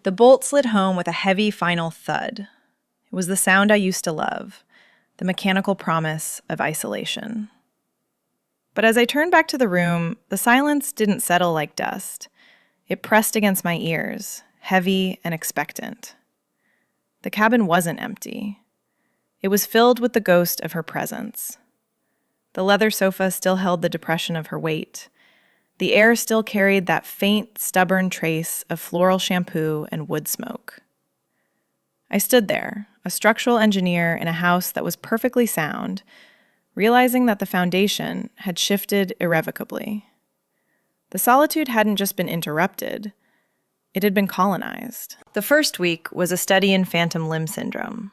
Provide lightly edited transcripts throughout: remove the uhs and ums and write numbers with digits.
The bolt slid home with a heavy final thud. It was the sound I used to love, the mechanical promise of isolation. But as I turned back to the room, the silence didn't settle like dust. It pressed against my ears, heavy and expectant. The cabin wasn't empty. It was filled with the ghost of her presence. The leather sofa still held the depression of her weight. The air still carried that faint, stubborn trace of floral shampoo and wood smoke. I stood there, a structural engineer in a house that was perfectly sound, realizing that the foundation had shifted irrevocably. The solitude hadn't just been interrupted, it had been colonized. The first week was a study in phantom limb syndrome.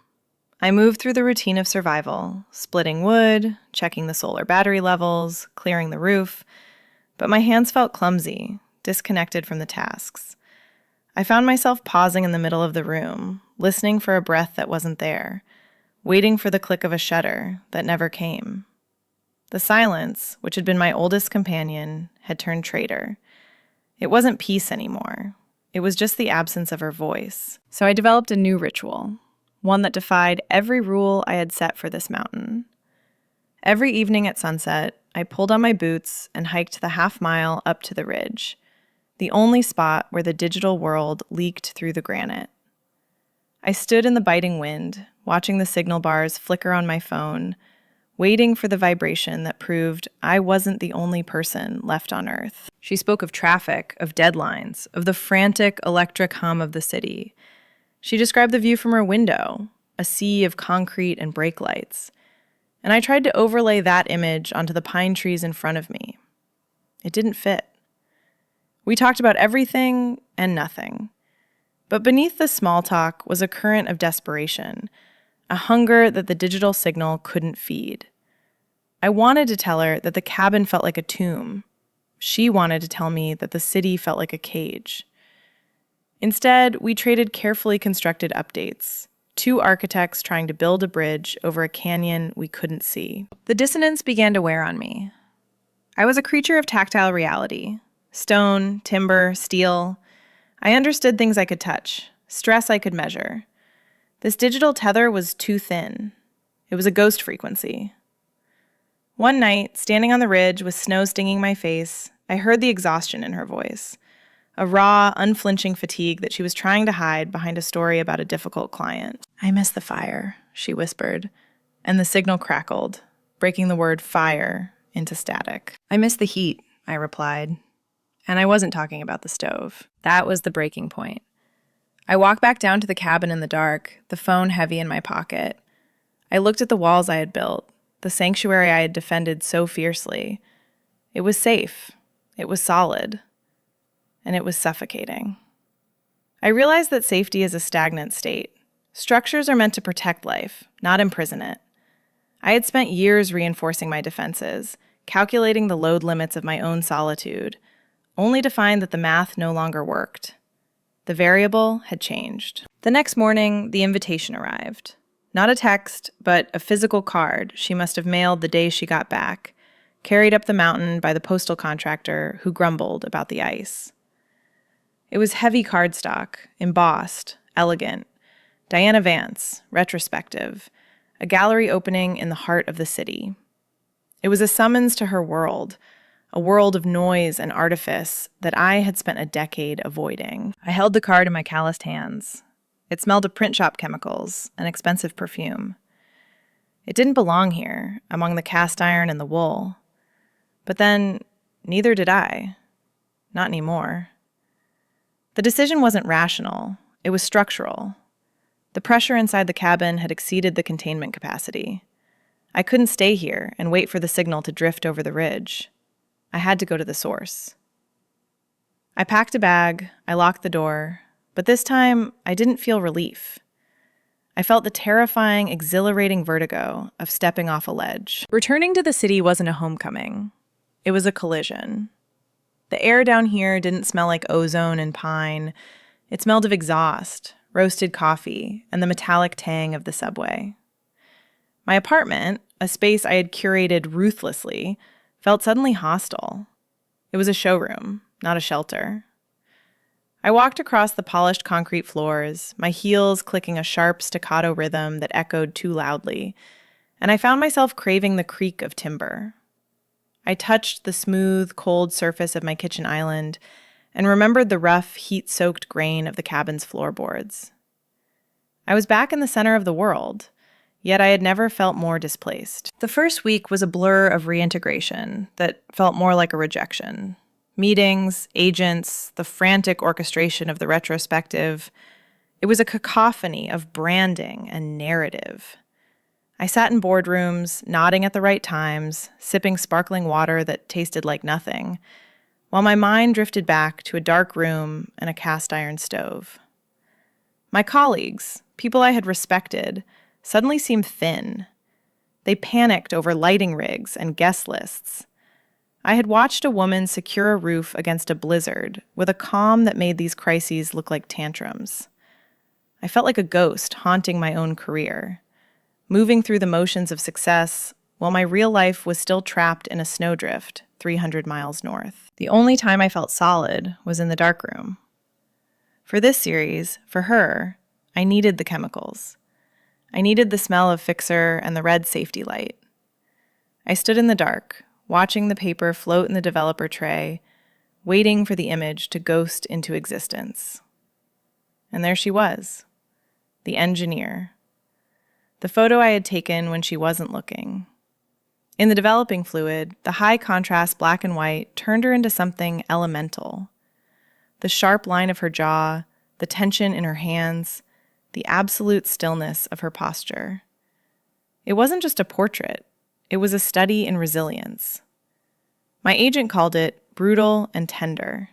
I moved through the routine of survival, splitting wood, checking the solar battery levels, clearing the roof, but my hands felt clumsy, disconnected from the tasks. I found myself pausing in the middle of the room, listening for a breath that wasn't there, waiting for the click of a shutter that never came. The silence, which had been my oldest companion, had turned traitor. It wasn't peace anymore. It was just the absence of her voice. So I developed a new ritual, one that defied every rule I had set for this mountain. Every evening at sunset, I pulled on my boots and hiked the half-mile up to the ridge, the only spot where the digital world leaked through the granite. I stood in the biting wind, watching the signal bars flicker on my phone, waiting for the vibration that proved I wasn't the only person left on Earth. She spoke of traffic, of deadlines, of the frantic electric hum of the city. She described the view from her window, a sea of concrete and brake lights. And I tried to overlay that image onto the pine trees in front of me. It didn't fit. We talked about everything and nothing. But beneath the small talk was a current of desperation, a hunger that the digital signal couldn't feed. I wanted to tell her that the cabin felt like a tomb. She wanted to tell me that the city felt like a cage. Instead, we traded carefully constructed updates, two architects trying to build a bridge over a canyon we couldn't see. The dissonance began to wear on me. I was a creature of tactile reality. Stone, timber, steel. I understood things I could touch, stress I could measure. This digital tether was too thin. It was a ghost frequency. One night, standing on the ridge with snow stinging my face, I heard the exhaustion in her voice, a raw, unflinching fatigue that she was trying to hide behind a story about a difficult client. "I miss the fire," she whispered, and the signal crackled, breaking the word fire into static. "I miss the heat," I replied. And I wasn't talking about the stove. That was the breaking point. I walked back down to the cabin in the dark, the phone heavy in my pocket. I looked at the walls I had built, the sanctuary I had defended so fiercely. It was safe. It was solid. And it was suffocating. I realized that safety is a stagnant state. Structures are meant to protect life, not imprison it. I had spent years reinforcing my defenses, calculating the load limits of my own solitude, only to find that the math no longer worked. The variable had changed. The next morning, the invitation arrived. Not a text, but a physical card she must have mailed the day she got back, carried up the mountain by the postal contractor who grumbled about the ice. It was heavy cardstock, embossed, elegant. Diana Vance, retrospective, a gallery opening in the heart of the city. It was a summons to her world, a world of noise and artifice that I had spent a decade avoiding. I held the card in my calloused hands. It smelled of print shop chemicals and expensive perfume. It didn't belong here, among the cast iron and the wool. But then, neither did I. Not anymore. The decision wasn't rational. It was structural. The pressure inside the cabin had exceeded the containment capacity. I couldn't stay here and wait for the signal to drift over the ridge. I had to go to the source. I packed a bag, I locked the door, but this time I didn't feel relief. I felt the terrifying, exhilarating vertigo of stepping off a ledge. Returning to the city wasn't a homecoming. It was a collision. The air down here didn't smell like ozone and pine. It smelled of exhaust, roasted coffee, and the metallic tang of the subway. My apartment, a space I had curated ruthlessly, felt suddenly hostile. It was a showroom, not a shelter. I walked across the polished concrete floors, my heels clicking a sharp staccato rhythm that echoed too loudly, and I found myself craving the creak of timber. I touched the smooth, cold surface of my kitchen island and remembered the rough, heat-soaked grain of the cabin's floorboards. I was back in the center of the world, yet I had never felt more displaced. The first week was a blur of reintegration that felt more like a rejection. Meetings, agents, the frantic orchestration of the retrospective. It was a cacophony of branding and narrative. I sat in boardrooms, nodding at the right times, sipping sparkling water that tasted like nothing, while my mind drifted back to a dark room and a cast iron stove. My colleagues, people I had respected, suddenly seemed thin. They panicked over lighting rigs and guest lists. I had watched a woman secure a roof against a blizzard with a calm that made these crises look like tantrums. I felt like a ghost haunting my own career, moving through the motions of success while my real life was still trapped in a snowdrift 300 miles north. The only time I felt solid was in the darkroom. For this series, for her, I needed the chemicals. I needed the smell of Fixer and the red safety light. I stood in the dark, watching the paper float in the developer tray, waiting for the image to ghost into existence. And there she was, the engineer. The photo I had taken when she wasn't looking. In the developing fluid, the high-contrast black and white turned her into something elemental. The sharp line of her jaw, the tension in her hands, the absolute stillness of her posture. It wasn't just a portrait. It was a study in resilience. My agent called it brutal and tender.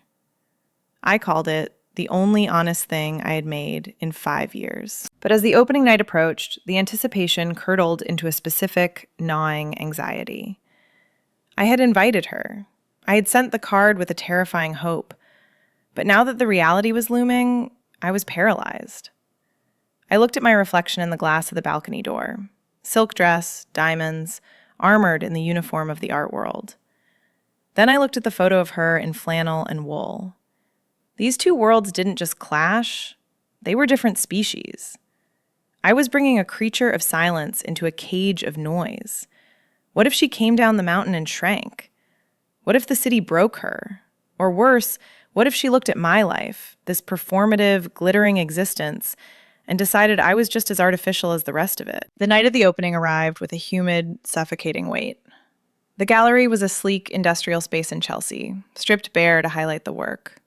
I called it the only honest thing I had made in 5 years. But as the opening night approached, the anticipation curdled into a specific, gnawing anxiety. I had invited her. I had sent the card with a terrifying hope. But now that the reality was looming, I was paralyzed. I looked at my reflection in the glass of the balcony door. Silk dress, diamonds, armored in the uniform of the art world. Then I looked at the photo of her in flannel and wool. These two worlds didn't just clash, they were different species. I was bringing a creature of silence into a cage of noise. What if she came down the mountain and shrank? What if the city broke her? Or worse, what if she looked at my life, this performative, glittering existence, and decided I was just as artificial as the rest of it? The night of the opening arrived with a humid, suffocating weight. The gallery was a sleek industrial space in Chelsea, stripped bare to highlight the work.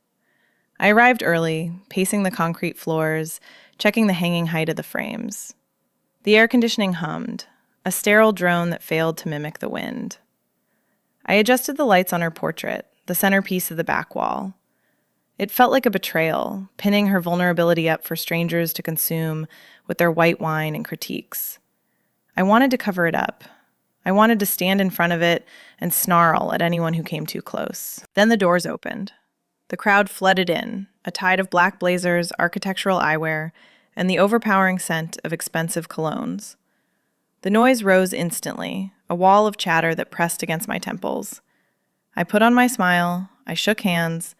I arrived early, pacing the concrete floors, checking the hanging height of the frames. The air conditioning hummed, a sterile drone that failed to mimic the wind. I adjusted the lights on her portrait, the centerpiece of the back wall. It felt like a betrayal, pinning her vulnerability up for strangers to consume with their white wine and critiques. I wanted to cover it up. I wanted to stand in front of it and snarl at anyone who came too close. Then the doors opened. The crowd flooded in, a tide of black blazers, architectural eyewear, and the overpowering scent of expensive colognes. The noise rose instantly, a wall of chatter that pressed against my temples. I put on my smile, I shook hands,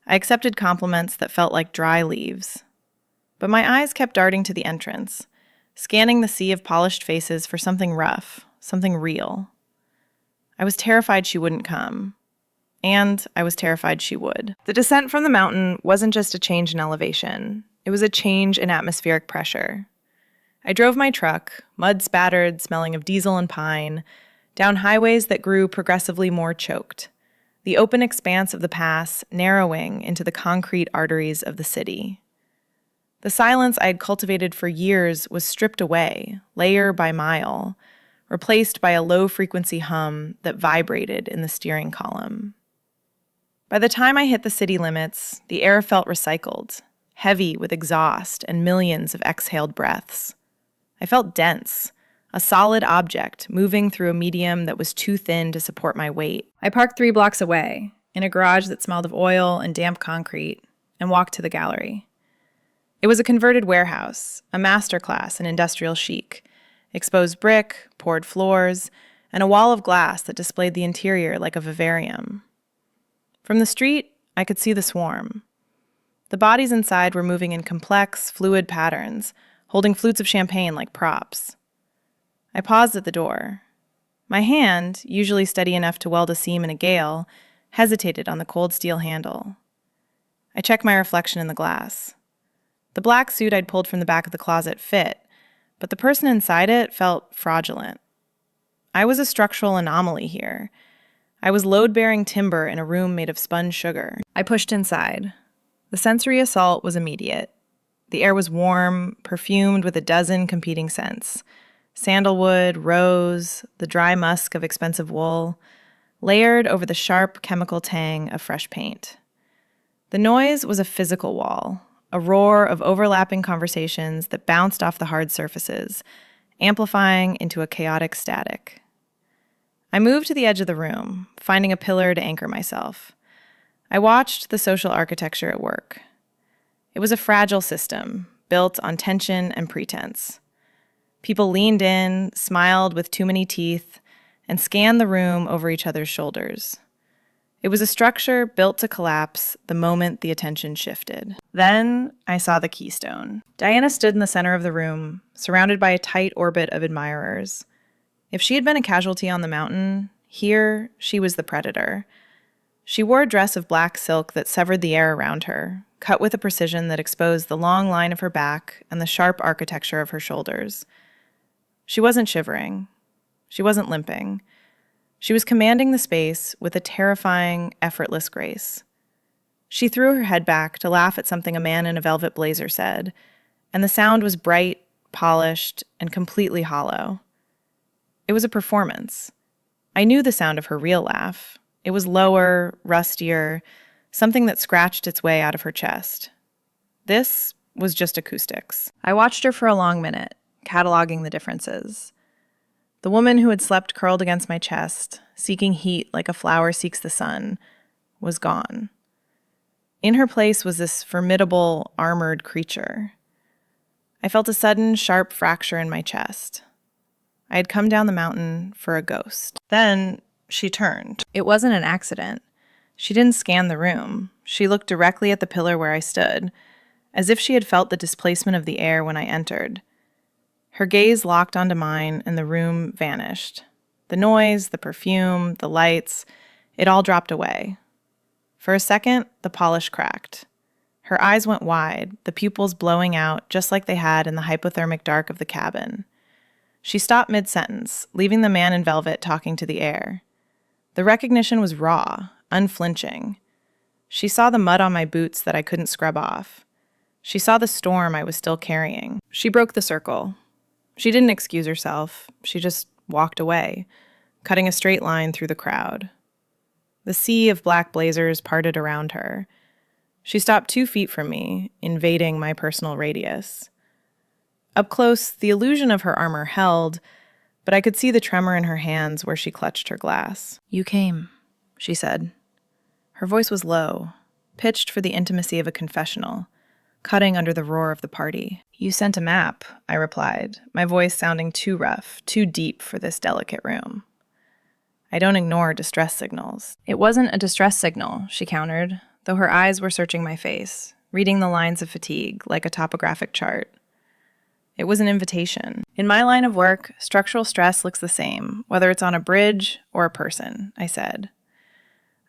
I accepted compliments that felt like dry leaves. But my eyes kept darting to the entrance, scanning the sea of polished faces for something rough, something real. I was terrified she wouldn't come. And I was terrified she would. The descent from the mountain wasn't just a change in elevation. It was a change in atmospheric pressure. I drove my truck, mud-spattered, smelling of diesel and pine, down highways that grew progressively more choked, the open expanse of the pass narrowing into the concrete arteries of the city. The silence I had cultivated for years was stripped away, layer by mile, replaced by a low-frequency hum that vibrated in the steering column. By the time I hit the city limits, the air felt recycled, heavy with exhaust and millions of exhaled breaths. I felt dense, a solid object moving through a medium that was too thin to support my weight. I parked 3 blocks away, in a garage that smelled of oil and damp concrete, and walked to the gallery. It was a converted warehouse, a masterclass in industrial chic, exposed brick, poured floors, and a wall of glass that displayed the interior like a vivarium. From the street, I could see the swarm. The bodies inside were moving in complex, fluid patterns, holding flutes of champagne like props. I paused at the door. My hand, usually steady enough to weld a seam in a gale, hesitated on the cold steel handle. I checked my reflection in the glass. The black suit I'd pulled from the back of the closet fit, but the person inside it felt fraudulent. I was a structural anomaly here. I was load-bearing timber in a room made of spun sugar. I pushed inside. The sensory assault was immediate. The air was warm, perfumed with a dozen competing scents. Sandalwood, rose, the dry musk of expensive wool, layered over the sharp chemical tang of fresh paint. The noise was a physical wall, a roar of overlapping conversations that bounced off the hard surfaces, amplifying into a chaotic static. I moved to the edge of the room, finding a pillar to anchor myself. I watched the social architecture at work. It was a fragile system, built on tension and pretense. People leaned in, smiled with too many teeth, and scanned the room over each other's shoulders. It was a structure built to collapse the moment the attention shifted. Then I saw the keystone. Diana stood in the center of the room, surrounded by a tight orbit of admirers. If she had been a casualty on the mountain, here she was the predator. She wore a dress of black silk that severed the air around her, cut with a precision that exposed the long line of her back and the sharp architecture of her shoulders. She wasn't shivering. She wasn't limping. She was commanding the space with a terrifying, effortless grace. She threw her head back to laugh at something a man in a velvet blazer said, and the sound was bright, polished, and completely hollow. It was a performance. I knew the sound of her real laugh. It was lower, rustier, something that scratched its way out of her chest. This was just acoustics. I watched her for a long minute, cataloging the differences. The woman who had slept curled against my chest, seeking heat like a flower seeks the sun, was gone. In her place was this formidable, armored creature. I felt a sudden, sharp fracture in my chest. I had come down the mountain for a ghost. Then she turned. It wasn't an accident. She didn't scan the room. She looked directly at the pillar where I stood, as if she had felt the displacement of the air when I entered. Her gaze locked onto mine, and the room vanished. The noise, the perfume, the lights, it all dropped away. For a second, the polish cracked. Her eyes went wide, the pupils blowing out just like they had in the hypothermic dark of the cabin. She stopped mid-sentence, leaving the man in velvet talking to the air. The recognition was raw, unflinching. She saw the mud on my boots that I couldn't scrub off. She saw the storm I was still carrying. She broke the circle. She didn't excuse herself. She just walked away, cutting a straight line through the crowd. The sea of black blazers parted around her. She stopped 2 feet from me, invading my personal radius. Up close, the illusion of her armor held, but I could see the tremor in her hands where she clutched her glass. "You came," she said. Her voice was low, pitched for the intimacy of a confessional, cutting under the roar of the party. "You sent a map," I replied, my voice sounding too rough, too deep for this delicate room. "I don't ignore distress signals." "It wasn't a distress signal," she countered, though her eyes were searching my face, reading the lines of fatigue like a topographic chart. It was an invitation. In my line of work, structural stress looks the same, whether it's on a bridge or a person, I said.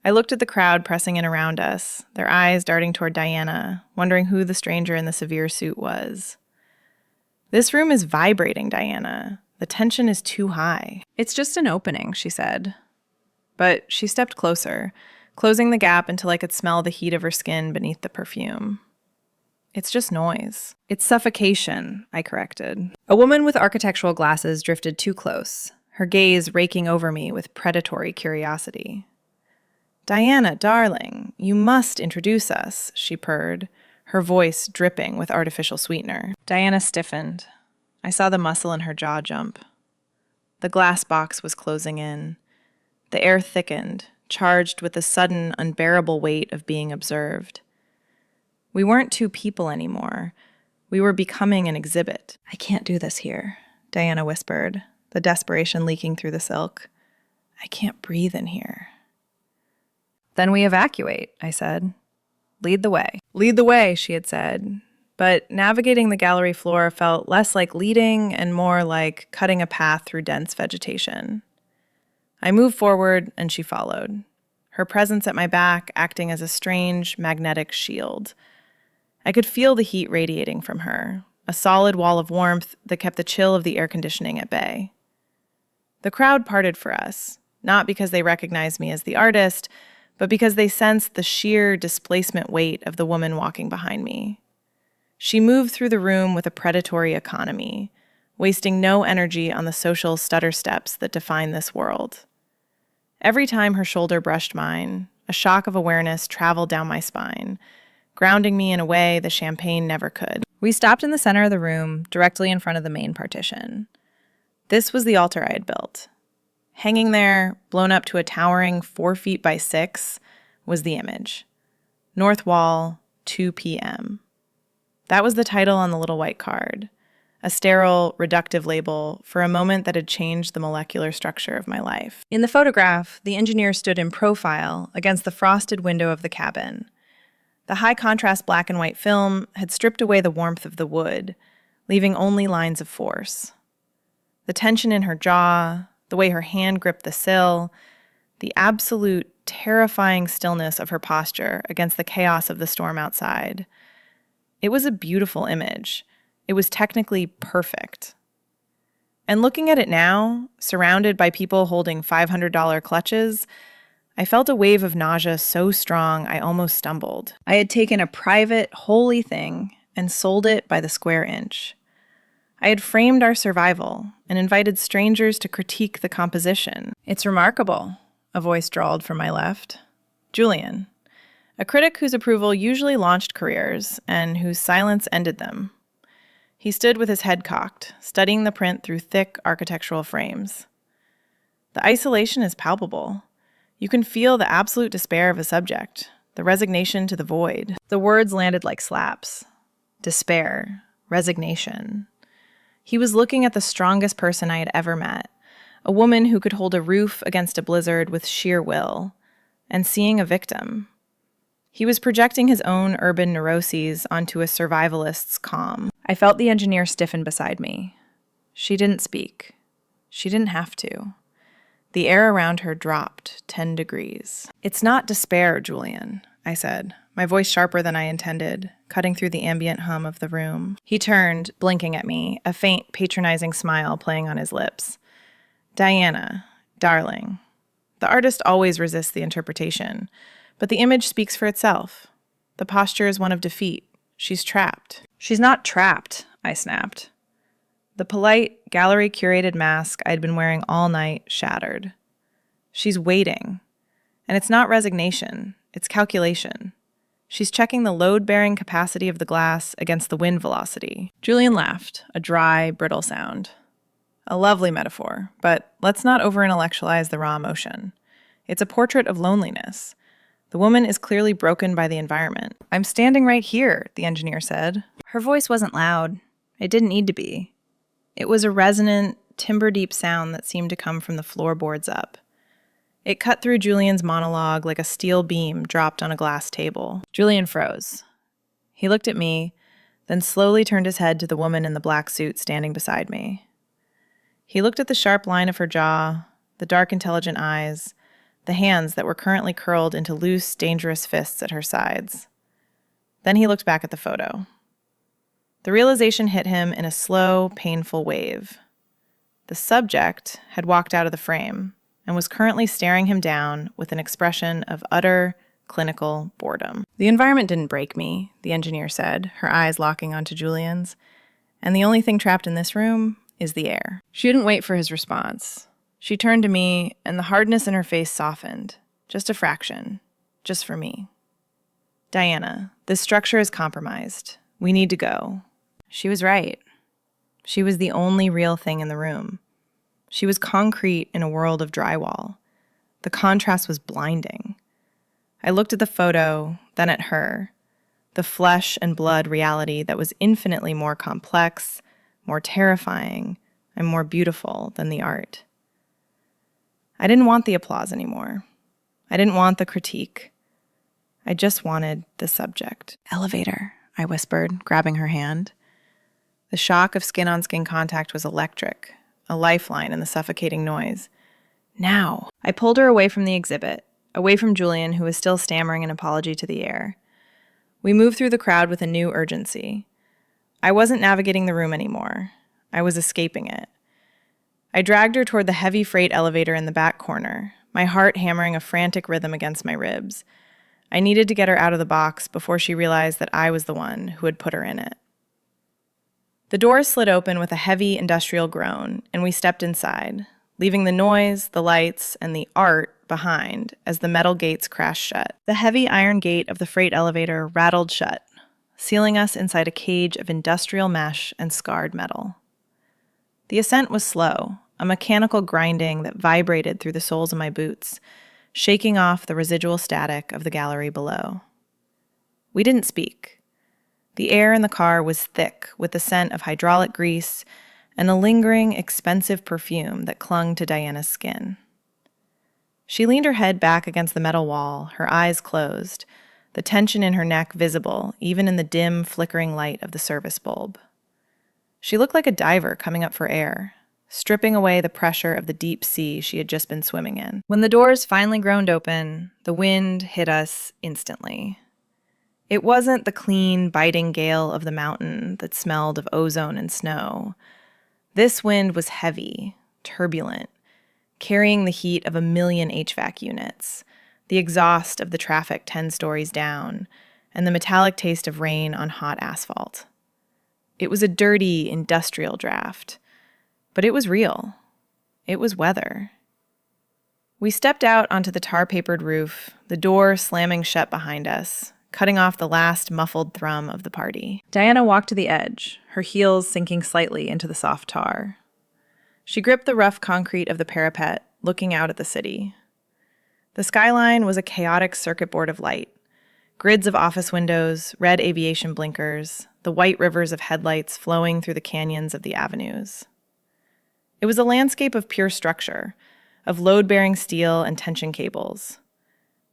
I looked at the crowd pressing in around us, their eyes darting toward Diana, wondering who the stranger in the severe suit was. "This room is vibrating, Diana. The tension is too high." "It's just an opening," she said. But she stepped closer, closing the gap until I could smell the heat of her skin beneath the perfume. "It's just noise." "It's suffocation," I corrected. A woman with architectural glasses drifted too close, her gaze raking over me with predatory curiosity. "Diana, darling, you must introduce us," she purred, her voice dripping with artificial sweetener. Diana stiffened. I saw the muscle in her jaw jump. The glass box was closing in. The air thickened, charged with the sudden, unbearable weight of being observed. We weren't 2 people anymore. We were becoming an exhibit. "I can't do this here," Diana whispered, the desperation leaking through the silk. "I can't breathe in here." "Then we evacuate," I said. "Lead the way." "Lead the way," she had said. But navigating the gallery floor felt less like leading and more like cutting a path through dense vegetation. I moved forward and she followed, her presence at my back acting as a strange magnetic shield. I could feel the heat radiating from her, a solid wall of warmth that kept the chill of the air conditioning at bay. The crowd parted for us, not because they recognized me as the artist, but because they sensed the sheer displacement weight of the woman walking behind me. She moved through the room with a predatory economy, wasting no energy on the social stutter steps that define this world. Every time her shoulder brushed mine, a shock of awareness traveled down my spine, grounding me in a way the champagne never could. We stopped in the center of the room, directly in front of the main partition. This was the altar I had built. Hanging there, blown up to a towering 4 feet by 6, was the image. North Wall, 2 p.m. That was the title on the little white card, a sterile, reductive label for a moment that had changed the molecular structure of my life. In the photograph, the engineer stood in profile against the frosted window of the cabin. The high-contrast black and white film had stripped away the warmth of the wood, leaving only lines of force. The tension in her jaw, the way her hand gripped the sill, the absolute terrifying stillness of her posture against the chaos of the storm outside. It was a beautiful image. It was technically perfect. And looking at it now, surrounded by people holding $500 clutches, I felt a wave of nausea so strong I almost stumbled. I had taken a private, holy thing and sold it by the square inch. I had framed our survival and invited strangers to critique the composition. "It's remarkable," a voice drawled from my left. Julian, a critic whose approval usually launched careers and whose silence ended them. He stood with his head cocked, studying the print through thick architectural frames. The isolation is palpable. You can feel the absolute despair of a subject, the resignation to the void. The words landed like slaps. Despair, resignation. He was looking at the strongest person I had ever met, a woman who could hold a roof against a blizzard with sheer will, and seeing a victim. He was projecting his own urban neuroses onto a survivalist's calm. I felt the engineer stiffen beside me. She didn't speak. She didn't have to. The air around her dropped 10 degrees. "It's not despair, Julian," I said, my voice sharper than I intended, cutting through the ambient hum of the room. He turned, blinking at me, a faint, patronizing smile playing on his lips. "Diana, darling, the artist always resists the interpretation, but the image speaks for itself. The posture is one of defeat. She's trapped." "She's not trapped," I snapped. The polite, gallery-curated mask I'd been wearing all night shattered. "She's waiting. And it's not resignation, it's calculation. She's checking the load-bearing capacity of the glass against the wind velocity." Julian laughed, a dry, brittle sound. "A lovely metaphor, but let's not over-intellectualize the raw emotion. It's a portrait of loneliness. The woman is clearly broken by the environment." "I'm standing right here," the engineer said. Her voice wasn't loud. It didn't need to be. It was a resonant, timber-deep sound that seemed to come from the floorboards up. It cut through Julian's monologue like a steel beam dropped on a glass table. Julian froze. He looked at me, then slowly turned his head to the woman in the black suit standing beside me. He looked at the sharp line of her jaw, the dark, intelligent eyes, the hands that were currently curled into loose, dangerous fists at her sides. Then he looked back at the photo. The realization hit him in a slow, painful wave. The subject had walked out of the frame and was currently staring him down with an expression of utter, clinical boredom. "The environment didn't break me," the engineer said, her eyes locking onto Julian's. "And the only thing trapped in this room is the air." She didn't wait for his response. She turned to me, and the hardness in her face softened. Just a fraction. Just for me. "Diana, this structure is compromised. We need to go." She was right. She was the only real thing in the room. She was concrete in a world of drywall. The contrast was blinding. I looked at the photo, then at her, the flesh and blood reality that was infinitely more complex, more terrifying, and more beautiful than the art. I didn't want the applause anymore. I didn't want the critique. I just wanted the subject. Elevator, I whispered, grabbing her hand. The shock of skin-on-skin contact was electric, a lifeline in the suffocating noise. Now! I pulled her away from the exhibit, away from Julian, who was still stammering an apology to the air. We moved through the crowd with a new urgency. I wasn't navigating the room anymore. I was escaping it. I dragged her toward the heavy freight elevator in the back corner, my heart hammering a frantic rhythm against my ribs. I needed to get her out of the box before she realized that I was the one who had put her in it. The doors slid open with a heavy industrial groan, and we stepped inside, leaving the noise, the lights, and the art behind as the metal gates crashed shut. The heavy iron gate of the freight elevator rattled shut, sealing us inside a cage of industrial mesh and scarred metal. The ascent was slow, a mechanical grinding that vibrated through the soles of my boots, shaking off the residual static of the gallery below. We didn't speak. The air in the car was thick with the scent of hydraulic grease and a lingering, expensive perfume that clung to Diana's skin. She leaned her head back against the metal wall, her eyes closed, the tension in her neck visible even in the dim, flickering light of the service bulb. She looked like a diver coming up for air, stripping away the pressure of the deep sea she had just been swimming in. When the doors finally groaned open, the wind hit us instantly. It wasn't the clean, biting gale of the mountain that smelled of ozone and snow. This wind was heavy, turbulent, carrying the heat of 1,000,000 HVAC units, the exhaust of the traffic 10 stories down, and the metallic taste of rain on hot asphalt. It was a dirty, industrial draft, but it was real. It was weather. We stepped out onto the tar-papered roof, the door slamming shut behind us, cutting off the last muffled thrum of the party. Diana walked to the edge, her heels sinking slightly into the soft tar. She gripped the rough concrete of the parapet, looking out at the city. The skyline was a chaotic circuit board of light. Grids of office windows, red aviation blinkers, the white rivers of headlights flowing through the canyons of the avenues. It was a landscape of pure structure, of load-bearing steel and tension cables.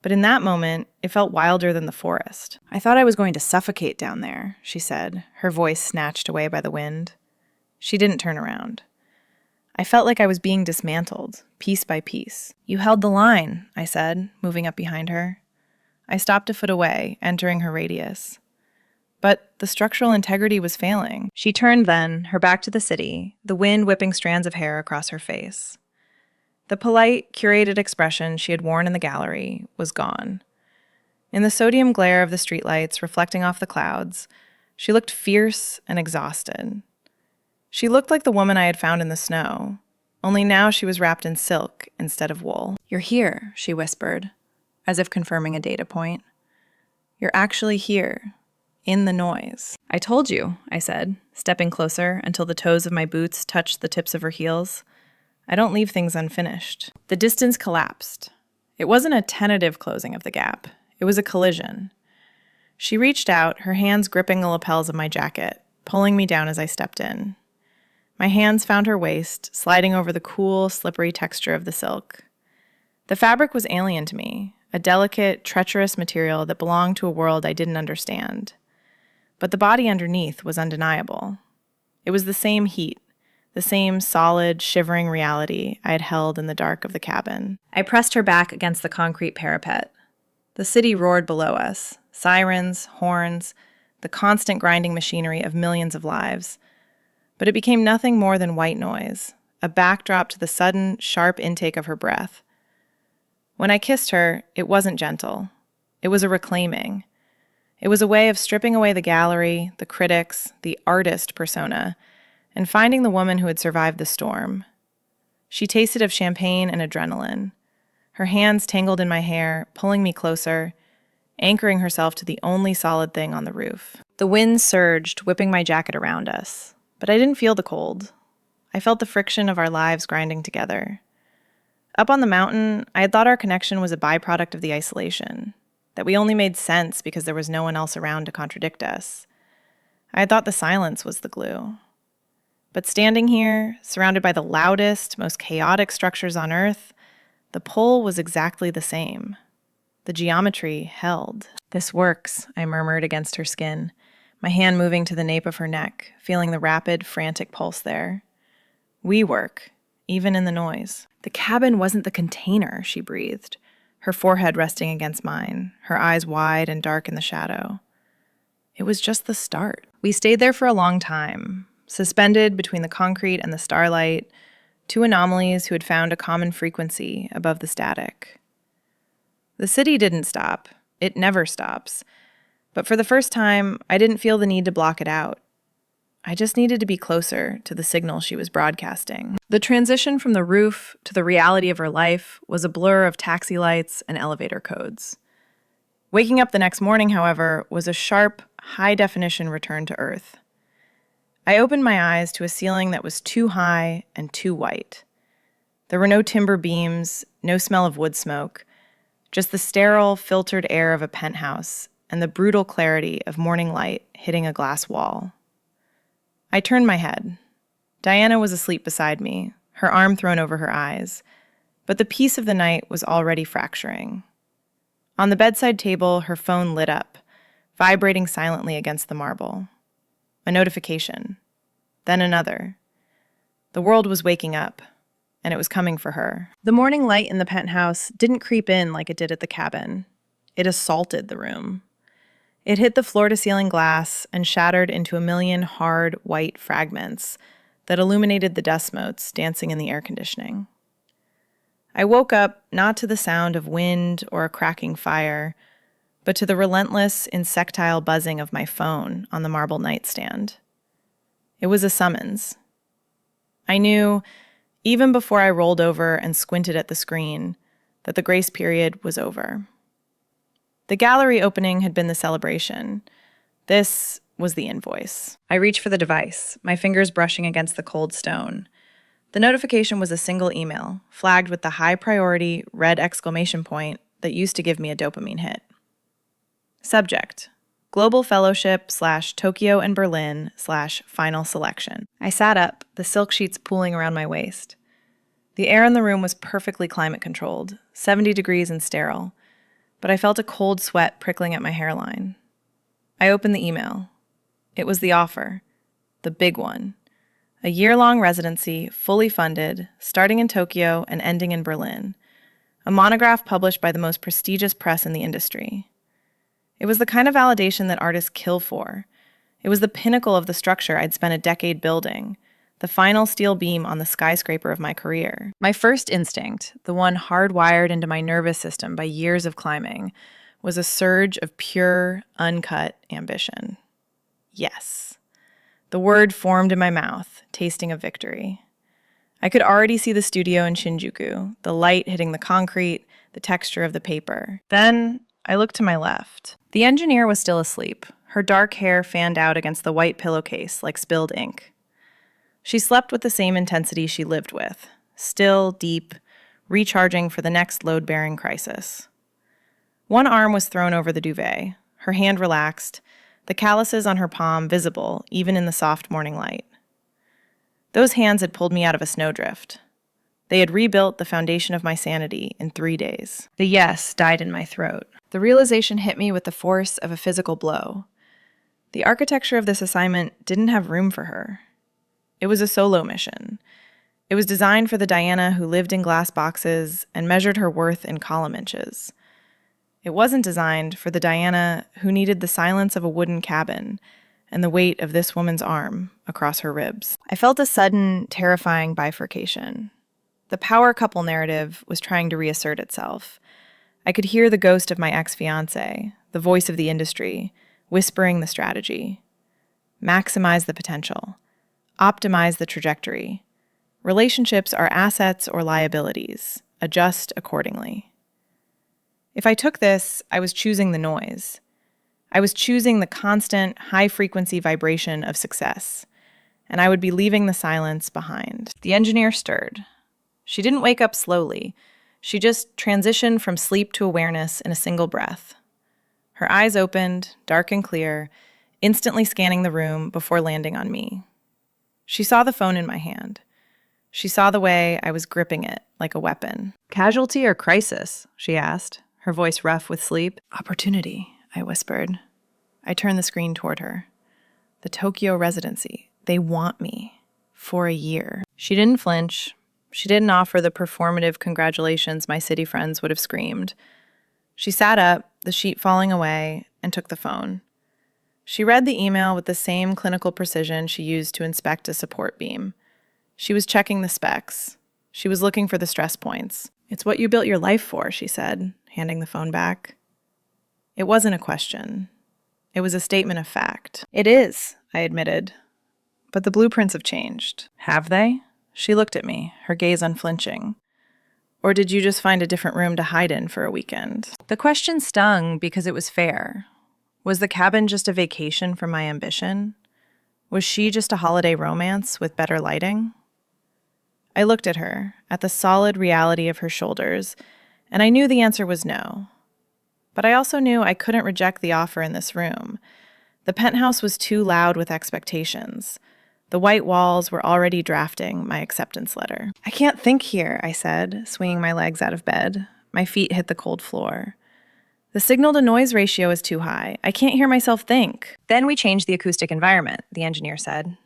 But in that moment, it felt wilder than the forest. I thought I was going to suffocate down there, she said, her voice snatched away by the wind. She didn't turn around. I felt like I was being dismantled, piece by piece. You held the line, I said, moving up behind her. I stopped a foot away, entering her radius. But the structural integrity was failing. She turned then, her back to the city, the wind whipping strands of hair across her face. The polite, curated expression she had worn in the gallery was gone. In the sodium glare of the streetlights reflecting off the clouds, she looked fierce and exhausted. She looked like the woman I had found in the snow, only now she was wrapped in silk instead of wool. You're here, she whispered, as if confirming a data point. You're actually here, in the noise. I told you, I said, stepping closer until the toes of my boots touched the tips of her heels. I don't leave things unfinished. The distance collapsed. It wasn't a tentative closing of the gap. It was a collision. She reached out, her hands gripping the lapels of my jacket, pulling me down as I stepped in. My hands found her waist, sliding over the cool, slippery texture of the silk. The fabric was alien to me, a delicate, treacherous material that belonged to a world I didn't understand. But the body underneath was undeniable. It was the same heat, the same solid, shivering reality I had held in the dark of the cabin. I pressed her back against the concrete parapet. The city roared below us, sirens, horns, the constant grinding machinery of millions of lives. But it became nothing more than white noise, a backdrop to the sudden, sharp intake of her breath. When I kissed her, it wasn't gentle. It was a reclaiming. It was a way of stripping away the gallery, the critics, the artist persona, and finding the woman who had survived the storm. She tasted of champagne and adrenaline. Her hands tangled in my hair, pulling me closer, anchoring herself to the only solid thing on the roof. The wind surged, whipping my jacket around us. But I didn't feel the cold. I felt the friction of our lives grinding together. Up on the mountain, I had thought our connection was a byproduct of the isolation, that we only made sense because there was no one else around to contradict us. I had thought the silence was the glue. But standing here, surrounded by the loudest, most chaotic structures on Earth, the pull was exactly the same. The geometry held. "This works," I murmured against her skin, my hand moving to the nape of her neck, feeling the rapid, frantic pulse there. "We work, even in the noise." "The cabin wasn't the container," she breathed, her forehead resting against mine, her eyes wide and dark in the shadow. "It was just the start." We stayed there for a long time, suspended between the concrete and the starlight, two anomalies who had found a common frequency above the static. The city didn't stop. It never stops. But for the first time, I didn't feel the need to block it out. I just needed to be closer to the signal she was broadcasting. The transition from the roof to the reality of her life was a blur of taxi lights and elevator codes. Waking up the next morning, however, was a sharp, high-definition return to Earth. I opened my eyes to a ceiling that was too high and too white. There were no timber beams, no smell of wood smoke, just the sterile, filtered air of a penthouse and the brutal clarity of morning light hitting a glass wall. I turned my head. Diana was asleep beside me, her arm thrown over her eyes, but the peace of the night was already fracturing. On the bedside table, her phone lit up, vibrating silently against the marble. A notification. Then another. The world was waking up, and it was coming for her. The morning light in the penthouse didn't creep in like it did at the cabin. It assaulted the room. It hit the floor-to-ceiling glass and shattered into a million hard, white fragments that illuminated the dust motes dancing in the air conditioning. I woke up not to the sound of wind or a cracking fire, but to the relentless, insectile buzzing of my phone on the marble nightstand. It was a summons. I knew, even before I rolled over and squinted at the screen, that the grace period was over. The gallery opening had been the celebration. This was the invoice. I reached for the device, my fingers brushing against the cold stone. The notification was a single email, flagged with the high-priority red exclamation point that used to give me a dopamine hit. Subject: Global Fellowship / Tokyo and Berlin / Final Selection. I sat up, the silk sheets pooling around my waist. The air in the room was perfectly climate-controlled, 70 degrees and sterile, but I felt a cold sweat prickling at my hairline. I opened the email. It was the offer, the big one. A year-long residency, fully funded, starting in Tokyo and ending in Berlin. A monograph published by the most prestigious press in the industry. It was the kind of validation that artists kill for. It was the pinnacle of the structure I'd spent a decade building, the final steel beam on the skyscraper of my career. My first instinct, the one hardwired into my nervous system by years of climbing, was a surge of pure, uncut ambition. Yes. The word formed in my mouth, tasting of victory. I could already see the studio in Shinjuku, the light hitting the concrete, the texture of the paper. Then I looked to my left. The engineer was still asleep, her dark hair fanned out against the white pillowcase like spilled ink. She slept with the same intensity she lived with, still, deep, recharging for the next load-bearing crisis. One arm was thrown over the duvet, her hand relaxed, the calluses on her palm visible even in the soft morning light. Those hands had pulled me out of a snowdrift. They had rebuilt the foundation of my sanity in 3 days. The yes died in my throat. The realization hit me with the force of a physical blow. The architecture of this assignment didn't have room for her. It was a solo mission. It was designed for the Diana who lived in glass boxes and measured her worth in column inches. It wasn't designed for the Diana who needed the silence of a wooden cabin and the weight of this woman's arm across her ribs. I felt a sudden, terrifying bifurcation. The power couple narrative was trying to reassert itself. I could hear the ghost of my ex-fiancé, the voice of the industry, whispering the strategy. Maximize the potential. Optimize the trajectory. Relationships are assets or liabilities. Adjust accordingly. If I took this, I was choosing the noise. I was choosing the constant, high-frequency vibration of success, and I would be leaving the silence behind. The engineer stirred. She didn't wake up slowly. She just transitioned from sleep to awareness in a single breath. Her eyes opened, dark and clear, instantly scanning the room before landing on me. She saw the phone in my hand. She saw the way I was gripping it like a weapon. "Casualty or crisis?" she asked, her voice rough with sleep. "Opportunity," I whispered. I turned the screen toward her. "The Tokyo residency. They want me. For a year." She didn't flinch. She didn't offer the performative congratulations my city friends would have screamed. She sat up, the sheet falling away, and took the phone. She read the email with the same clinical precision she used to inspect a support beam. She was checking the specs. She was looking for the stress points. "It's what you built your life for," she said, handing the phone back. It wasn't a question. It was a statement of fact. "It is," I admitted. "But the blueprints have changed." "Have they?" She looked at me, her gaze unflinching. "Or did you just find a different room to hide in for a weekend?" The question stung because it was fair. Was the cabin just a vacation from my ambition? Was she just a holiday romance with better lighting? I looked at her, at the solid reality of her shoulders, and I knew the answer was no. But I also knew I couldn't reject the offer in this room. The penthouse was too loud with expectations. The white walls were already drafting my acceptance letter. "I can't think here," I said, swinging my legs out of bed. My feet hit the cold floor. "The signal-to-noise ratio is too high. I can't hear myself think." "Then we changed the acoustic environment," the engineer said.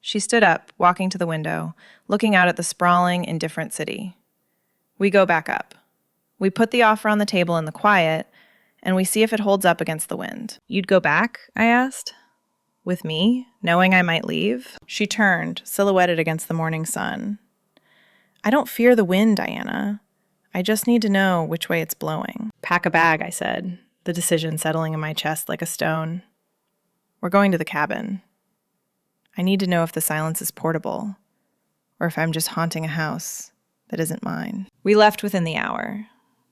She stood up, walking to the window, looking out at the sprawling, indifferent city. "We go back up. We put the offer on the table in the quiet, and we see if it holds up against the wind." "You'd go back?" I asked. "With me, knowing I might leave?" She turned, silhouetted against the morning sun. "I don't fear the wind, Diana. I just need to know which way it's blowing." "Pack a bag," I said, the decision settling in my chest like a stone. "We're going to the cabin. I need to know if the silence is portable, or if I'm just haunting a house that isn't mine." We left within the hour.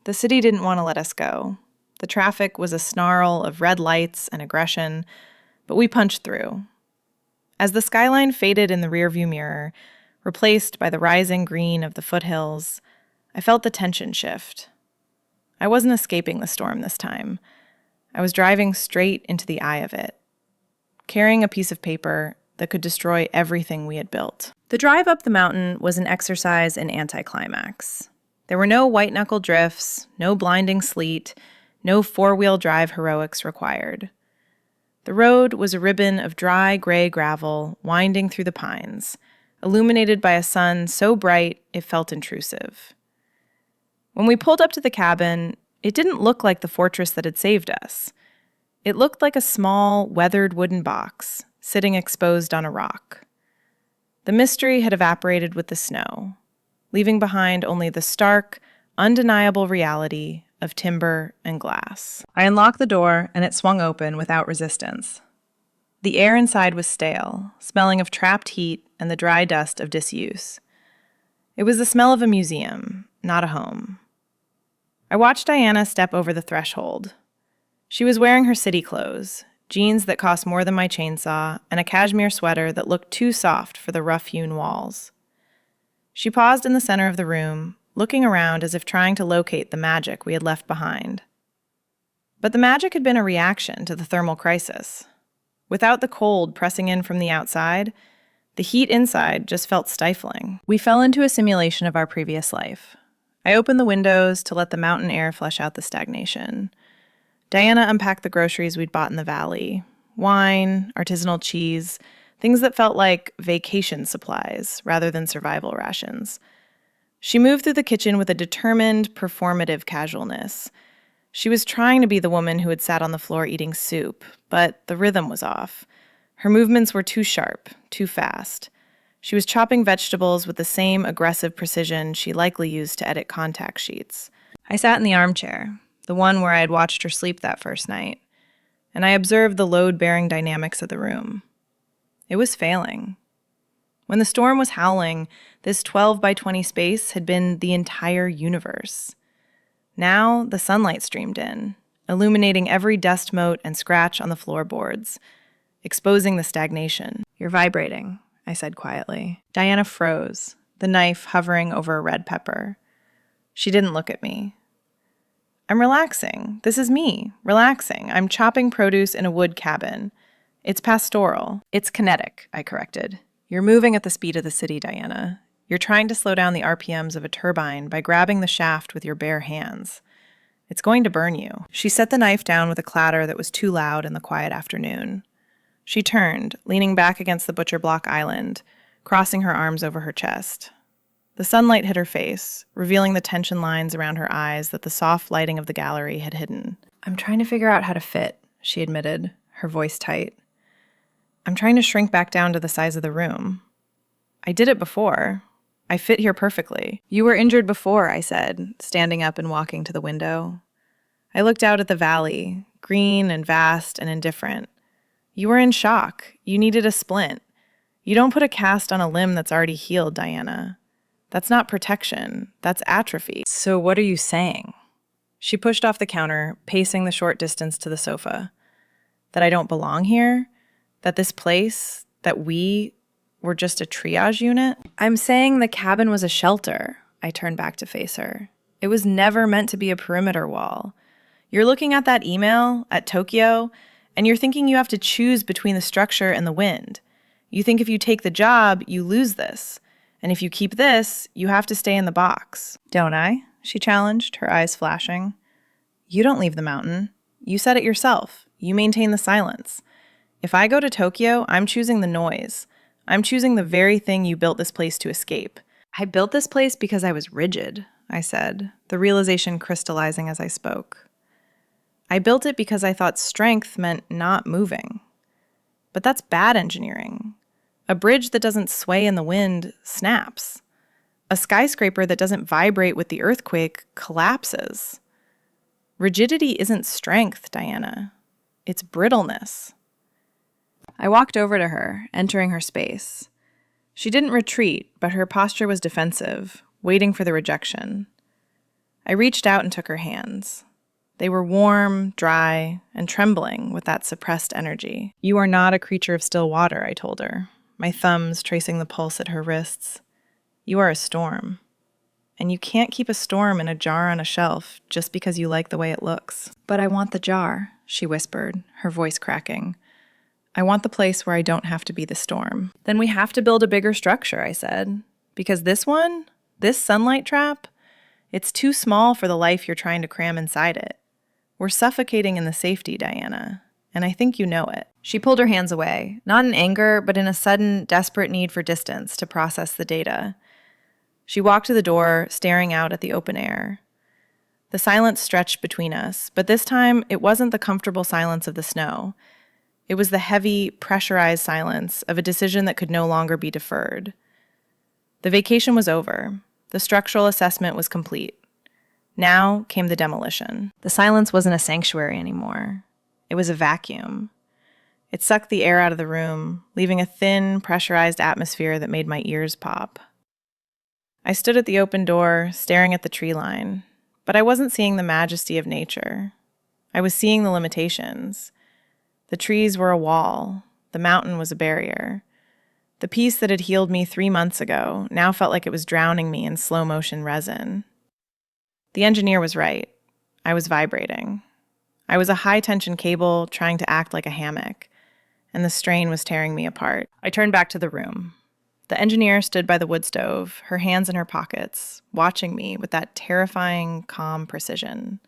The city didn't want to let us go. The traffic was a snarl of red lights and aggression, but we punched through. As the skyline faded in the rearview mirror, replaced by the rising green of the foothills, I felt the tension shift. I wasn't escaping the storm this time. I was driving straight into the eye of it, carrying a piece of paper that could destroy everything we had built. The drive up the mountain was an exercise in anticlimax. There were no white-knuckle drifts, no blinding sleet, no four-wheel drive heroics required. The road was a ribbon of dry gray gravel winding through the pines, illuminated by a sun so bright it felt intrusive. When we pulled up to the cabin, it didn't look like the fortress that had saved us. It looked like a small, weathered wooden box, sitting exposed on a rock. The mystery had evaporated with the snow, leaving behind only the stark, undeniable reality of timber and glass. I unlocked the door, and it swung open without resistance. The air inside was stale, smelling of trapped heat and the dry dust of disuse. It was the smell of a museum, not a home. I watched Diana step over the threshold. She was wearing her city clothes, jeans that cost more than my chainsaw, and a cashmere sweater that looked too soft for the rough-hewn walls. She paused in the center of the room, looking around as if trying to locate the magic we had left behind. But the magic had been a reaction to the thermal crisis. Without the cold pressing in from the outside, the heat inside just felt stifling. We fell into a simulation of our previous life. I opened the windows to let the mountain air flush out the stagnation. Diana unpacked the groceries we'd bought in the valley. Wine, artisanal cheese, things that felt like vacation supplies rather than survival rations. She moved through the kitchen with a determined, performative casualness. She was trying to be the woman who had sat on the floor eating soup, but the rhythm was off. Her movements were too sharp, too fast. She was chopping vegetables with the same aggressive precision she likely used to edit contact sheets. I sat in the armchair, the one where I had watched her sleep that first night, and I observed the load-bearing dynamics of the room. It was failing. When the storm was howling, this 12 by 20 space had been the entire universe. Now the sunlight streamed in, illuminating every dust mote and scratch on the floorboards, exposing the stagnation. "You're vibrating," I said quietly. Diana froze, the knife hovering over a red pepper. She didn't look at me. "I'm relaxing. This is me, relaxing. I'm chopping produce in a wood cabin. It's pastoral. It's kinetic," I corrected. "You're moving at the speed of the city, Diana. You're trying to slow down the RPMs of a turbine by grabbing the shaft with your bare hands. It's going to burn you. She set the knife down with a clatter that was too loud in the quiet afternoon. She turned, leaning back against the butcher block island, crossing her arms over her chest. The sunlight hit her face, revealing the tension lines around her eyes that the soft lighting of the gallery had hidden. "I'm trying to figure out how to fit," she admitted, her voice tight. "I'm trying to shrink back down to the size of the room. I did it before. I fit here perfectly." "You were injured before," I said, standing up and walking to the window. I looked out at the valley, green and vast and indifferent. "You were in shock. You needed a splint. You don't put a cast on a limb that's already healed, Diana. That's not protection. That's atrophy." "So what are you saying?" She pushed off the counter, pacing the short distance to the sofa. "That I don't belong here? That this place, that we were just a triage unit?" "I'm saying the cabin was a shelter." I turned back to face her. "It was never meant to be a perimeter wall. You're looking at that email at Tokyo, and you're thinking you have to choose between the structure and the wind. You think if you take the job, you lose this. And if you keep this, you have to stay in the box." "Don't I?" she challenged, her eyes flashing. "You don't leave the mountain. You said it yourself. You maintain the silence. If I go to Tokyo, I'm choosing the noise. I'm choosing the very thing you built this place to escape." "I built this place because I was rigid," I said, the realization crystallizing as I spoke. "I built it because I thought strength meant not moving. But that's bad engineering. A bridge that doesn't sway in the wind snaps. A skyscraper that doesn't vibrate with the earthquake collapses. Rigidity isn't strength, Diana. It's brittleness." I walked over to her, entering her space. She didn't retreat, but her posture was defensive, waiting for the rejection. I reached out and took her hands. They were warm, dry, and trembling with that suppressed energy. "You are not a creature of still water," I told her, my thumbs tracing the pulse at her wrists. "You are a storm. And you can't keep a storm in a jar on a shelf just because you like the way it looks." "But I want the jar," she whispered, her voice cracking. "I want the place where I don't have to be the storm." "Then we have to build a bigger structure," I said. "Because this sunlight trap, it's too small for the life you're trying to cram inside it. We're suffocating in the safety, Diana, and I think you know it." She pulled her hands away, not in anger, but in a sudden, desperate need for distance to process the data. She walked to the door, staring out at the open air. The silence stretched between us, but this time it wasn't the comfortable silence of the snow. It was the heavy, pressurized silence of a decision that could no longer be deferred. The vacation was over. The structural assessment was complete. Now came the demolition. The silence wasn't a sanctuary anymore. It was a vacuum. It sucked the air out of the room, leaving a thin, pressurized atmosphere that made my ears pop. I stood at the open door, staring at the tree line, but I wasn't seeing the majesty of nature. I was seeing the limitations. The trees were a wall. The mountain was a barrier. The piece that had healed me 3 months ago now felt like it was drowning me in slow-motion resin. The engineer was right. I was vibrating. I was a high-tension cable trying to act like a hammock, and the strain was tearing me apart. I turned back to the room. The engineer stood by the wood stove, her hands in her pockets, watching me with that terrifying, calm precision.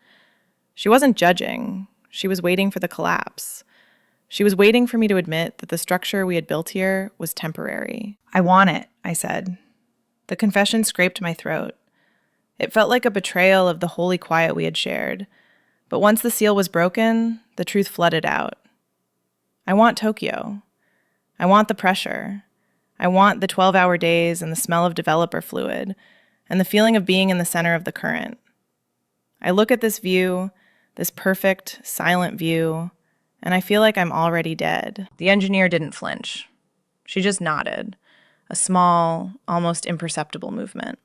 She wasn't judging. She was waiting for the collapse. She was waiting for me to admit that the structure we had built here was temporary. "I want it," I said. The confession scraped my throat. It felt like a betrayal of the holy quiet we had shared. But once the seal was broken, the truth flooded out. I want Tokyo. I want the pressure. I want the 12-hour days and the smell of developer fluid, and the feeling of being in the center of the current. I look at this view, this perfect, silent view, and I feel like I'm already dead. The engineer didn't flinch. She just nodded, a small, almost imperceptible movement.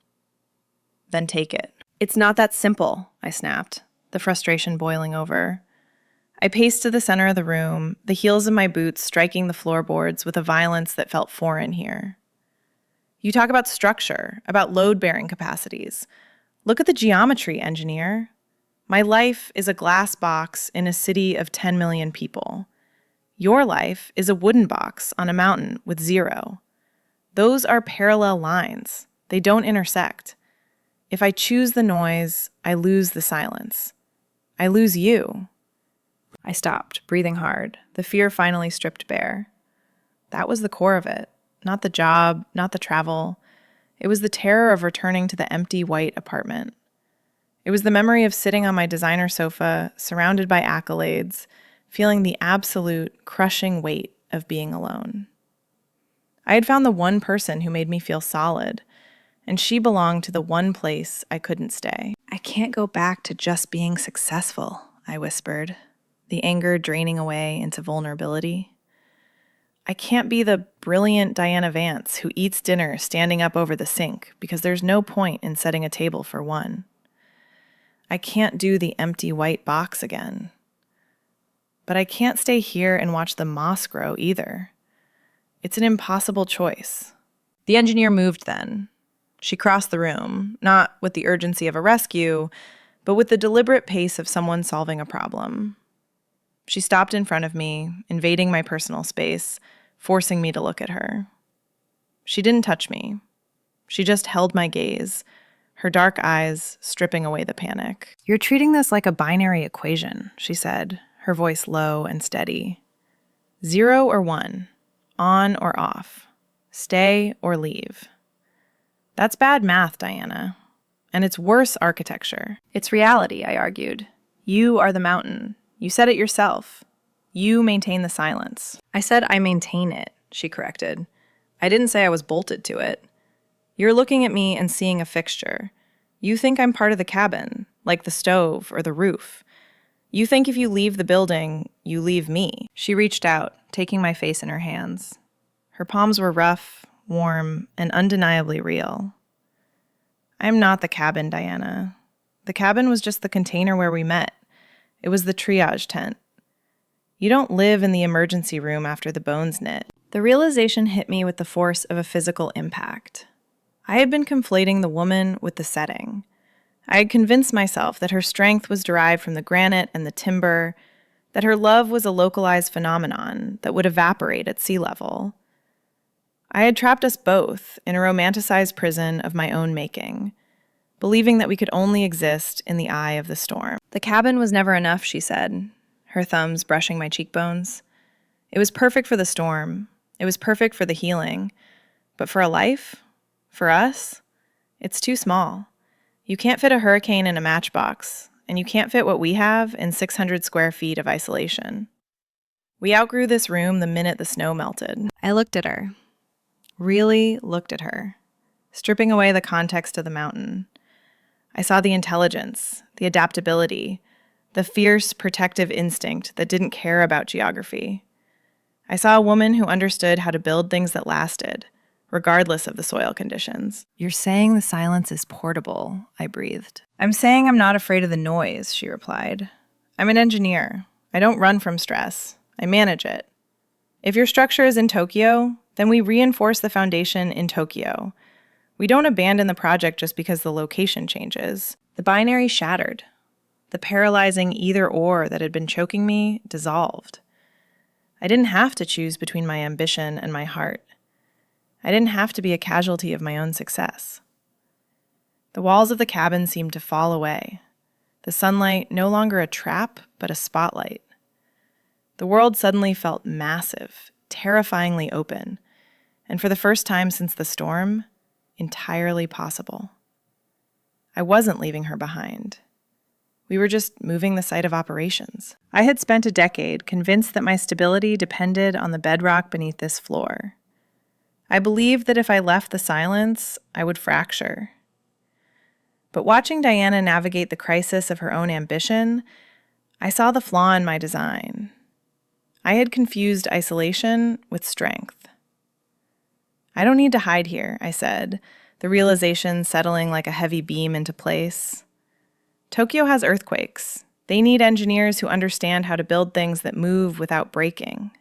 "Then take it." "It's not that simple," I snapped, the frustration boiling over. I paced to the center of the room, the heels of my boots striking the floorboards with a violence that felt foreign here. "You talk about structure, about load-bearing capacities. Look at the geometry, engineer. My life is a glass box in a city of 10 million people. Your life is a wooden box on a mountain with 0. Those are parallel lines. They don't intersect. If I choose the noise, I lose the silence. I lose you. I stopped, breathing hard, the fear finally stripped bare. That was the core of it. Not the job, not the travel. It was the terror of returning to the empty white apartment. It was the memory of sitting on my designer sofa, surrounded by accolades, feeling the absolute, crushing weight of being alone. I had found the one person who made me feel solid, and she belonged to the one place I couldn't stay. I can't go back to just being successful, I whispered, the anger draining away into vulnerability. I can't be the brilliant Diana Vance who eats dinner standing up over the sink because there's no point in setting a table for one. I can't do the empty white box again. But I can't stay here and watch the moss grow either. It's an impossible choice. The engineer moved then. She crossed the room, not with the urgency of a rescue, but with the deliberate pace of someone solving a problem. She stopped in front of me, invading my personal space, forcing me to look at her. She didn't touch me. She just held my gaze, her dark eyes stripping away the panic. "You're treating this like a binary equation," she said, her voice low and steady. 0 or 1, on or off, stay or leave. That's bad math, Diana. And it's worse architecture. It's reality, I argued. You are the mountain. You said it yourself. You maintain the silence. I said I maintain it, she corrected. I didn't say I was bolted to it. You're looking at me and seeing a fixture. You think I'm part of the cabin, like the stove or the roof. You think if you leave the building, you leave me. She reached out, taking my face in her hands. Her palms were rough, warm, and undeniably real. I'm not the cabin, Diana. The cabin was just the container where we met. It was the triage tent. You don't live in the emergency room after the bones knit. The realization hit me with the force of a physical impact. I had been conflating the woman with the setting. I had convinced myself that her strength was derived from the granite and the timber, that her love was a localized phenomenon that would evaporate at sea level. I had trapped us both in a romanticized prison of my own making, believing that we could only exist in the eye of the storm. The cabin was never enough, she said, her thumbs brushing my cheekbones. It was perfect for the storm. It was perfect for the healing. But for a life? For us? It's too small. You can't fit a hurricane in a matchbox, and you can't fit what we have in 600 square feet of isolation. We outgrew this room the minute the snow melted. I looked at her. Really looked at her, stripping away the context of the mountain. I saw the intelligence, the adaptability, the fierce protective instinct that didn't care about geography. I saw a woman who understood how to build things that lasted, regardless of the soil conditions. You're saying the silence is portable, I breathed. I'm saying I'm not afraid of the noise, she replied. I'm an engineer. I don't run from stress. I manage it. If your structure is in Tokyo, then we reinforce the foundation in Tokyo. We don't abandon the project just because the location changes. The binary shattered. The paralyzing either-or that had been choking me dissolved. I didn't have to choose between my ambition and my heart. I didn't have to be a casualty of my own success. The walls of the cabin seemed to fall away. The sunlight no longer a trap, but a spotlight. The world suddenly felt massive, terrifyingly open, and for the first time since the storm, entirely possible. I wasn't leaving her behind. We were just moving the site of operations. I had spent a decade convinced that my stability depended on the bedrock beneath this floor. I believed that if I left the silence, I would fracture. But watching Diana navigate the crisis of her own ambition, I saw the flaw in my design. I had confused isolation with strength. I don't need to hide here, I said, the realization settling like a heavy beam into place. Tokyo has earthquakes. They need engineers who understand how to build things that move without breaking.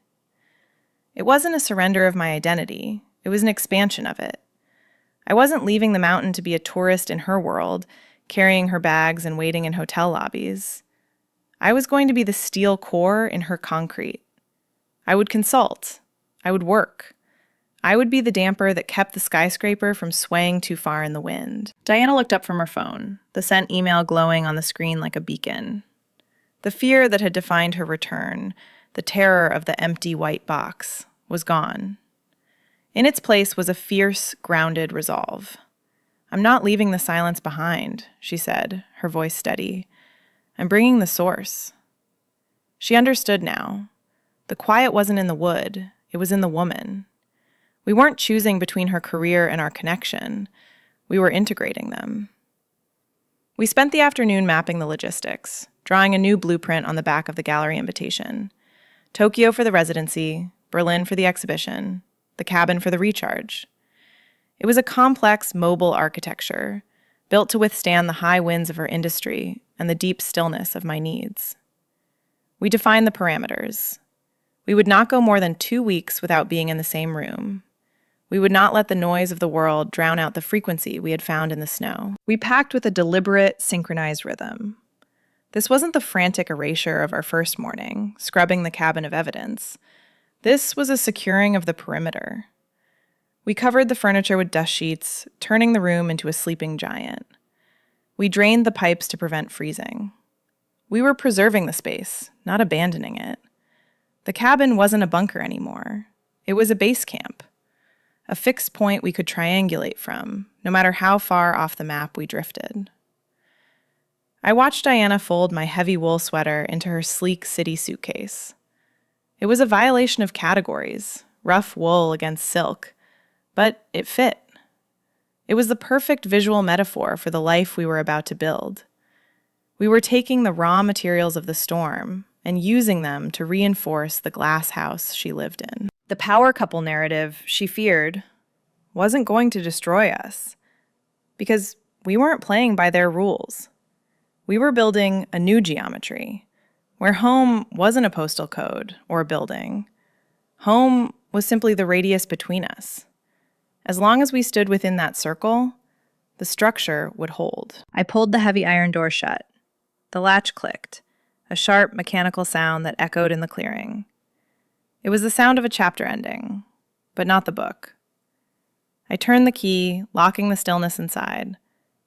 It wasn't a surrender of my identity. It was an expansion of it. I wasn't leaving the mountain to be a tourist in her world, carrying her bags and waiting in hotel lobbies. I was going to be the steel core in her concrete. I would consult. I would work. I would be the damper that kept the skyscraper from swaying too far in the wind. Diana looked up from her phone, the sent email glowing on the screen like a beacon. The fear that had defined her return, the terror of the empty white box, was gone. In its place was a fierce, grounded resolve. "I'm not leaving the silence behind," she said, her voice steady. "I'm bringing the source." She understood now. The quiet wasn't in the wood, it was in the woman. We weren't choosing between her career and our connection. We were integrating them. We spent the afternoon mapping the logistics, drawing a new blueprint on the back of the gallery invitation. Tokyo for the residency, Berlin for the exhibition, the cabin for the recharge. It was a complex, mobile architecture, built to withstand the high winds of her industry and the deep stillness of my needs. We defined the parameters. We would not go more than 2 weeks without being in the same room. We would not let the noise of the world drown out the frequency we had found in the snow. We packed with a deliberate, synchronized rhythm. This wasn't the frantic erasure of our first morning, scrubbing the cabin of evidence. This was a securing of the perimeter. We covered the furniture with dust sheets, turning the room into a sleeping giant. We drained the pipes to prevent freezing. We were preserving the space, not abandoning it. The cabin wasn't a bunker anymore. It was a base camp. A fixed point we could triangulate from, no matter how far off the map we drifted. I watched Diana fold my heavy wool sweater into her sleek city suitcase. It was a violation of categories, rough wool against silk, but it fit. It was the perfect visual metaphor for the life we were about to build. We were taking the raw materials of the storm and using them to reinforce the glass house she lived in. The power couple narrative, she feared, wasn't going to destroy us, because we weren't playing by their rules. We were building a new geometry, where home wasn't a postal code or a building. Home was simply the radius between us. As long as we stood within that circle, the structure would hold. I pulled the heavy iron door shut. The latch clicked, a sharp mechanical sound that echoed in the clearing. It was the sound of a chapter ending, but not the book. I turned the key, locking the stillness inside,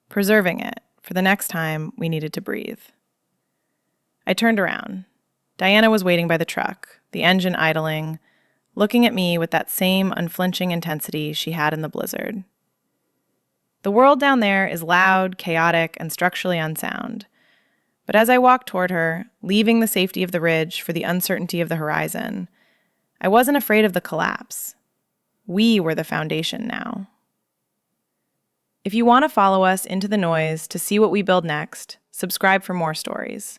preserving it for the next time we needed to breathe. I turned around. Diana was waiting by the truck, the engine idling, looking at me with that same unflinching intensity she had in the blizzard. The world down there is loud, chaotic, and structurally unsound. But as I walked toward her, leaving the safety of the ridge for the uncertainty of the horizon, I wasn't afraid of the collapse. We were the foundation now. If you want to follow us into the noise to see what we build next, subscribe for more stories.